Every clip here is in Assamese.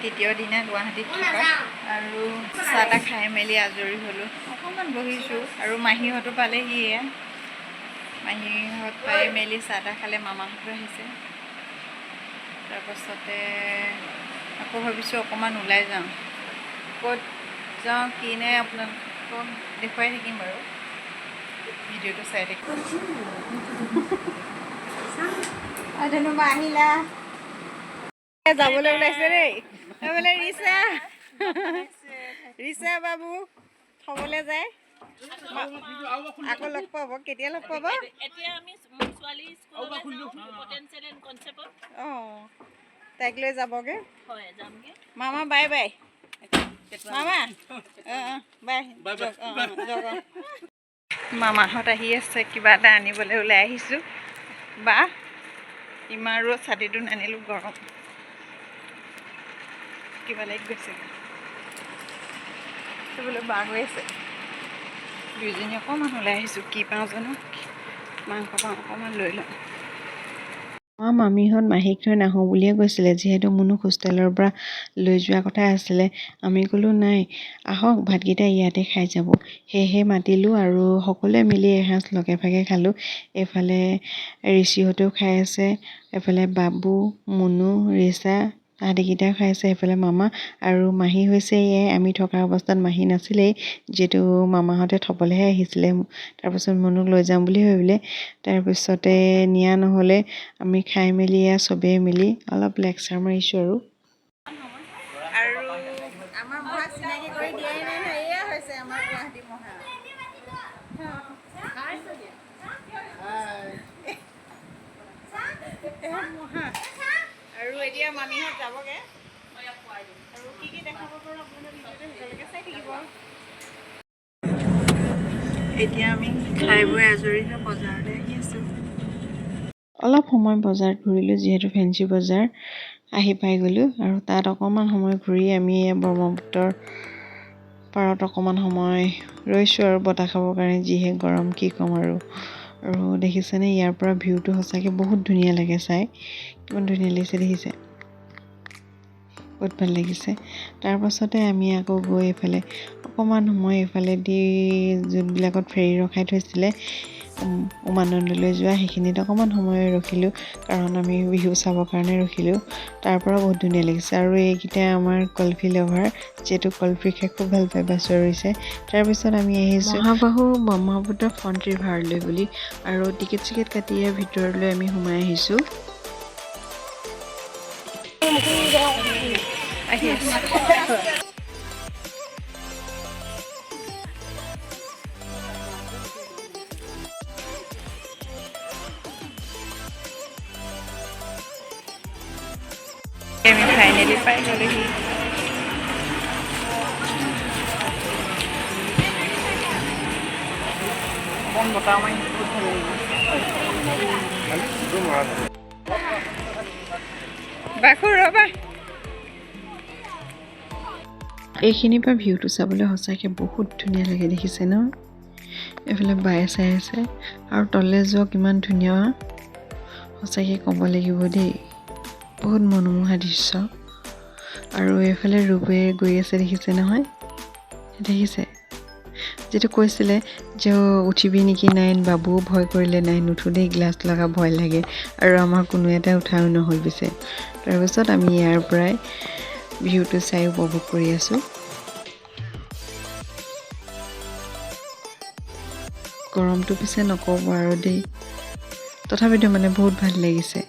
তৃতীয় দিনা গুৱাহাটীত থকা আৰু চাহ তাহ খাই মেলি আজৰি হ'লোঁ অকণমান বহিছোঁ আৰু মাহীহঁতো পালেহি এয়া মাহীহঁত পাই মেলি চাহ তাহ খালে মামাহঁতো আহিছে তাৰপাছতে আকৌ ভাবিছোঁ অকণমান ওলাই যাওঁ ক'ত যাওঁ কি নাই আপোনালোকক দেখুৱাই থাকিম বাৰু ভিডিঅ'টো চাই থাকিম ধন্যবাদ আহিলা যাবলৈ ওলাইছে দেই বোলে ৰিচা ৰিচা বাবু থ'বলৈ যায় আকৌ লগ পাব কেতিয়া লগ পাব অঁ তাইক লৈ যাবগৈ মামা বাই বাই মামা বাই মামাহঁত আহি আছে কিবা এটা আনিবলৈ ওলাই আহিছোঁ বা ইমান ৰ'দ ছাতিটো নানিলোঁ গৰম কিবা লাগি গৈছে বোলে বা গৈ আছে দুইজনী অকণমান ওলাই আহিছোঁ কি পাওঁ জানো মাংস পাওঁ অকণমান লৈ লওঁ মামীহঁত মাহীক থৈ নাহোঁ বুলিয়ে কৈছিলে যিহেতু মুনুক হোষ্টেলৰ পৰা লৈ যোৱা কথা আছিলে আমি ক'লোঁ নাই আহক ভাতকেইটা ইয়াতে খাই যাব সেয়েহে মাতিলোঁ আৰু সকলোৱে মিলি এসাঁজ লগে ভাগে খালোঁ এইফালে ঋষিহঁতেও খাই আছে এইফালে বাবু মুনু ৰিচা তাহাঁতিকেইটাও খাই আছে এইফালে মামা আৰু মাহী হৈছে এয়াই আমি থকা অৱস্থাত মাহী নাছিলেই যিহেতু মামাহঁতে থ'বলৈহে আহিছিলে তাৰপিছত মুনুক লৈ যাম বুলি ভাবিলে তাৰপিছতে নিয়া নহ'লে আমি খাই মেলি চবেই মিলি অলপ লেকচাৰ মাৰিছোঁ আৰু আমাৰ মহা চিনাকি কৰি দিয়াই নাই নহয় এয়া হৈছে আমাৰ গুৱাহাটী মহা মহা আৰু এতিয়া মামীহঁত যাবগৈ আৰু কি কি দেখাব পাৰোঁ আপোনালোকে ভিডিঅ'টো একেলগে চাই থাকিব এতিয়া আমি খাই বৈ আজৰি হৈ বজাৰলৈ আহি আছোঁ অলপ সময় বজাৰত ঘূৰিলোঁ যিহেতু ফেঞ্চি বজাৰ আহি পাই গ'লোঁ আৰু তাত অকণমান সময় ঘূৰি আমি ব্ৰহ্মপুত্ৰৰ পাৰত অকণমান সময় ৰৈছোঁ আৰু বতাহ খাবৰ কাৰণে যিহে গৰম কি ক'ম আৰু দেখিছেনে ইয়াৰ পৰা ভিউটো সঁচাকৈ বহুত ধুনীয়া লাগে চাই কিমান ধুনীয়া লাগিছে দেখিছে বহুত ভাল লাগিছে তাৰপাছতে আমি আকৌ গৈ এইফালে অকণমান সময় এইফালে দি যোনবিলাকত ফেৰী ৰখাই থৈছিলে উমানন্দলৈ যোৱা সেইখিনিত অকণমান সময় ৰখিলোঁ কাৰণ আমি বিহু চাবৰ কাৰণে ৰখিলোঁ তাৰ পৰা বহুত ধুনীয়া লাগিছে আৰু এইকেইটা আমাৰ কলফি লভাৰ যিহেতু কলফি খাই খুব ভাল পায় বাছ ৰৈছে তাৰপিছত আমি আহিছোঁ মহাবাহু ব্ৰহ্মপুত্ৰ ফ্ৰণ্ট ৰিভাৰলৈ বুলি আৰু টিকেট চিকেট কাটি ভিতৰলৈ আমি সোমাই আহিছোঁ আমি ফাইনেলি পাই গ'লোহি অকণ বতাহ মাৰি বহুত ভাল লাগিব বাখু ৰ'বা এইখিনিৰ পৰা ভিউটো চাবলৈ সঁচাকৈ বহুত ধুনীয়া লাগে দেখিছে ন এইফালে বাই চাই আছে আৰু তললৈ যোৱা কিমান ধুনীয়া সঁচাকৈ ক'ব লাগিব দেই বহুত মনোমোহা দৃশ্য আৰু এইফালে ৰূপে গৈ আছে দেখিছে নহয় দেখিছে যিটো কৈছিলে যে উঠিবি নেকি নাইন বাবুও ভয় কৰিলে নাই নুঠো দেই গ্লাছ লগা ভয় লাগে আৰু আমাৰ কোনো এটা উঠাও নহ'ল পিছে তাৰপিছত আমি ইয়াৰ পৰাই ভিউটো চাই উপভোগ কৰি আছোঁ গৰমটো পিছে নক'ব আৰু দেই তথাপিতো মানে বহুত ভাল লাগিছে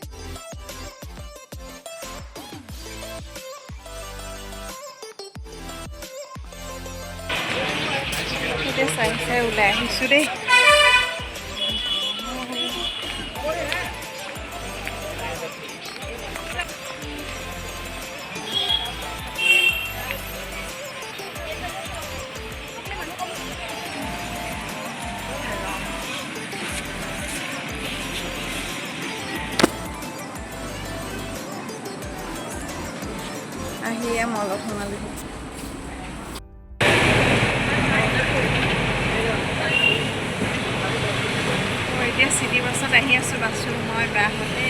এতিয়া চাই চাই ওলাই আহিছোঁ দেই আহিয়ে মলত সোমালোহি এতিয়া চিটি বাছত আহি আছোঁ বাছো মই বাহঁতে